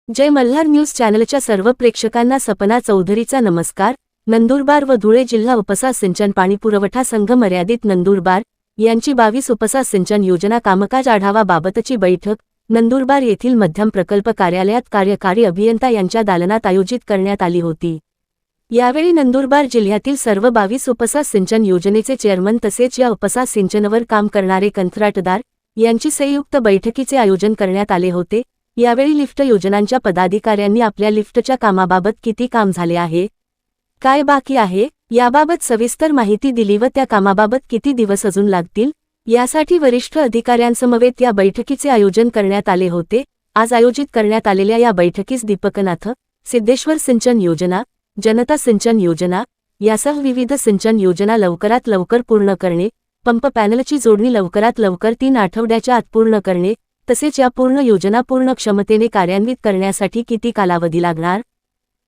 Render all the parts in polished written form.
जय Malhar news चॅनलच्या सर्व प्रेक्षकांना सपना चौधरीचा नमस्कार। नंदुरबार व धुळे जिल्हा उपसा सिंचन पाणी पुरवठा संघ मर्यादित नंदुरबार यांची 22 उपसा सिंचन योजना कामकाज आढावा बाबतची बैठक नंदुरबार येथील मध्यम प्रकल्प कार्यालयात कार्यकारी अभियंता यांच्या दालनात आयोजित करण्यात आली होती। यावेळी नंदुरबार जिल्ह्यातील सर्व 22 उपसा सिंचन योजनेचे चेअरमन तसेच या उपसा सिंचनवर काम करणारे कंत्राटदार यांची संयुक्त बैठकीचे आयोजन करण्यात आले होते। यावेळी लिफ्ट योजनांच्या पदाधिकाऱ्यांनी आपल्या लिफ्टच्या कामाबाबत किती काम झाले आहे, काय बाकी आहे याबाबत सविस्तर माहिती दिली व त्या कामाबाबत किती दिवस अजून लागतील यासाठी वरिष्ठ अधिकाऱ्यांसमवेत या बैठकीचे आयोजन करण्यात आले होते। आज आयोजित करण्यात आलेल्या या बैठकीस दीपकनाथ, सिद्धेश्वर सिंचन योजना, जनता सिंचन योजना यासह विविध सिंचन योजना लवकरात लवकर पूर्ण करणे, पंप पॅनलची जोडणी लवकरात लवकर 3 आठवड्याच्या आत पूर्ण करणे, तसेच या पूर्ण योजना पूर्ण क्षमतेने कार्यान्वित करण्यासाठी किती कालावधी लागणार,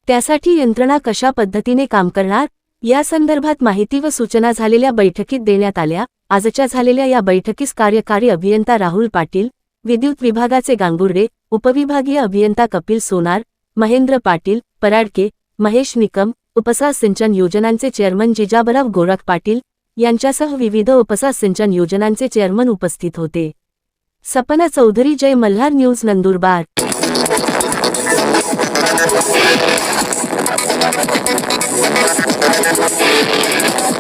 त्यासाठी यंत्रणा कशा पद्धतीने काम करणार या संदर्भात माहिती व सूचना झालेल्या बैठकीत देण्यात आल्या। आजच्या झालेल्या या बैठकीस कार्यकारी अभियंता राहुल पाटील, विद्युत विभागाचे गांगुर्डे, उपविभागीय अभियंता कपिल सोनार, महेंद्र पाटील, पराडके, महेश निकम, उपसा सिंचन योजनांचे चेअरमन जिजाबराव गोरख पाटील यांच्यासह विविध उपसा सिंचन योजनांचे चेअरमन उपस्थित होते। सपना चौधरी, जय मल्हार न्यूज, नंदुरबार।